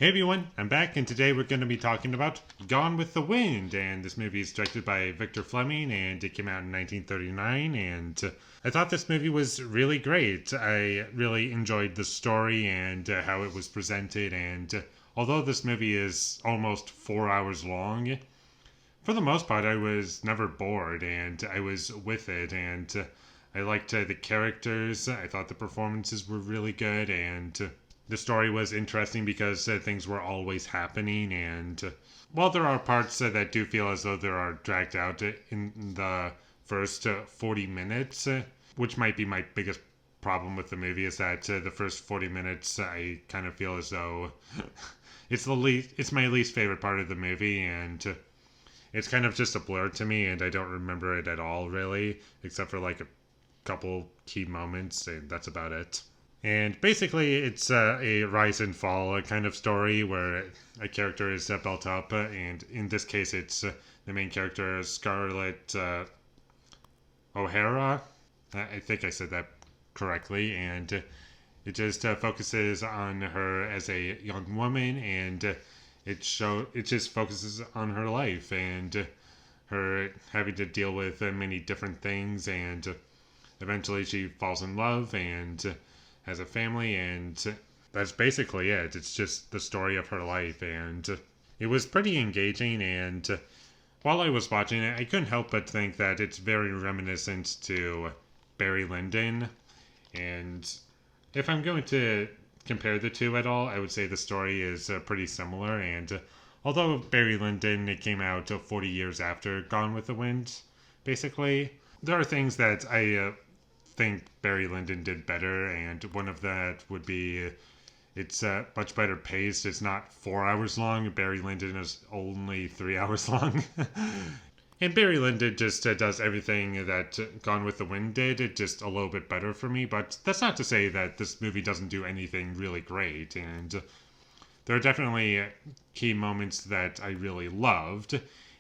Hey everyone, I'm back, and today we're going to be talking about Gone with the Wind. And this movie is directed by Victor Fleming, and it came out in 1939. And I thought this movie was really great. I really enjoyed the story and how it was presented. And although this movie is almost 4 hours long, for the most part, I was never bored, and I was with it. And I liked the characters. I thought the performances were really good, and the story was interesting because things were always happening, and while there are parts that do feel as though they are dragged out in the first 40 minutes, which might be my biggest problem with the movie, is that the first 40 minutes I kind of feel as though it's my least favorite part of the movie, and it's kind of just a blur to me, and I don't remember it at all really, except for like a couple key moments, and that's about it. And basically, it's a rise and fall kind of story where a character is built up, and in this case, it's the main character, Scarlett O'Hara. I think I said that correctly, and it just focuses on her as a young woman, and it just focuses on her life and her having to deal with many different things, and eventually she falls in love and has a family, and that's basically it. It's just the story of her life, and it was pretty engaging, and while I was watching it, I couldn't help but think that it's very reminiscent to Barry Lyndon, and if I'm going to compare the two at all, I would say the story is pretty similar, and although Barry Lyndon it came out 40 years after Gone with the Wind, basically, there are things that I think Barry Lyndon did better, and one of that would be it's much better paced. It's not 4 hours long. Barry Lyndon is only 3 hours long. And Barry Lyndon just does everything that Gone with the Wind did, it just a little bit better for me, but that's not to say that this movie doesn't do anything really great, and there are definitely key moments that I really loved.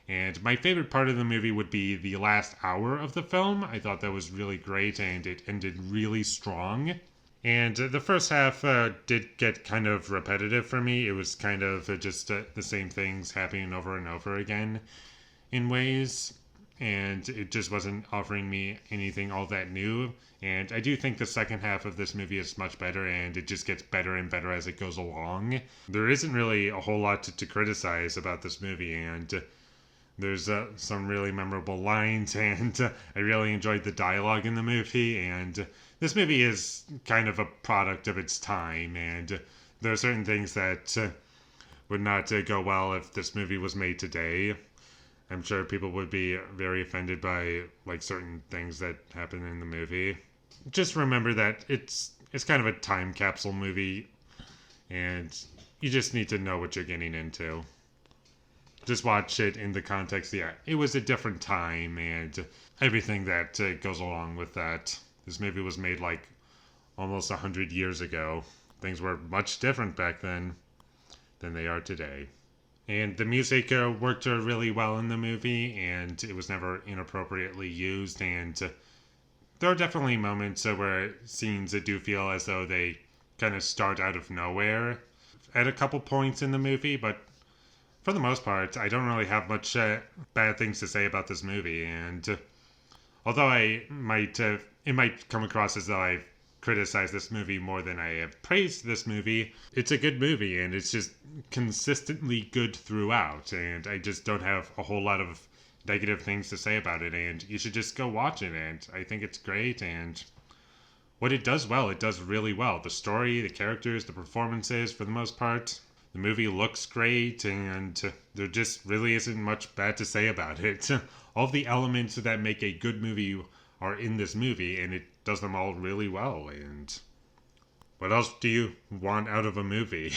And my favorite part of the movie would be the last hour of the film. I thought that was really great, and it ended really strong. And the first half did get kind of repetitive for me. It was kind of just the same things happening over and over again in ways. And it just wasn't offering me anything all that new. And I do think the second half of this movie is much better, and it just gets better and better as it goes along. There isn't really a whole lot to criticize about this movie, and there's some really memorable lines, and I really enjoyed the dialogue in the movie, and this movie is kind of a product of its time, and there are certain things that would not go well if this movie was made today. I'm sure people would be very offended by like certain things that happen in the movie. Just remember that it's kind of a time capsule movie, and you just need to know what you're getting into. Just watch it in the context, yeah, it was a different time, and everything that goes along with that. This movie was made like almost 100 years ago. Things were much different back then than they are today. And the music worked really well in the movie, and it was never inappropriately used, and there are definitely moments where scenes that do feel as though they kind of start out of nowhere at a couple points in the movie, but for the most part, I don't really have much bad things to say about this movie, and although it might come across as though I've criticized this movie more than I have praised this movie, it's a good movie, and it's just consistently good throughout, and I just don't have a whole lot of negative things to say about it, and you should just go watch it, and I think it's great, and what it does well, it does really well. The story, the characters, the performances, for the most part. The movie looks great, and there just really isn't much bad to say about it. All the elements that make a good movie are in this movie, and it does them all really well. And what else do you want out of a movie?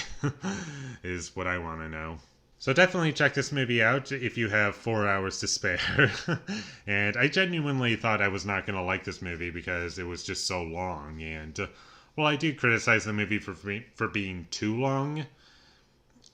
Is what I want to know. So definitely check this movie out if you have 4 hours to spare. And I genuinely thought I was not going to like this movie because it was just so long. And while I do criticize the movie for being too long,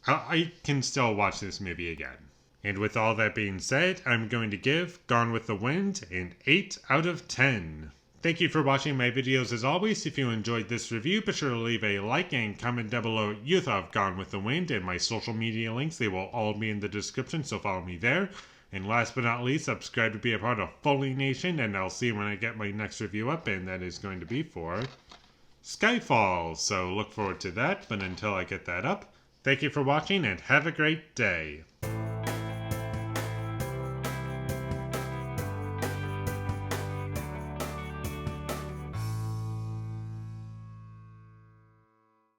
I can still watch this movie again. And with all that being said, I'm going to give Gone with the Wind an 8 out of 10. Thank you for watching my videos as always. If you enjoyed this review, be sure to leave a like and comment down below what you thought of Gone with the Wind, and my social media links, they will all be in the description, so follow me there. And last but not least, subscribe to be a part of Foley Nation, and I'll see you when I get my next review up, and that is going to be for Skyfall. So look forward to that, but until I get that up, thank you for watching and have a great day.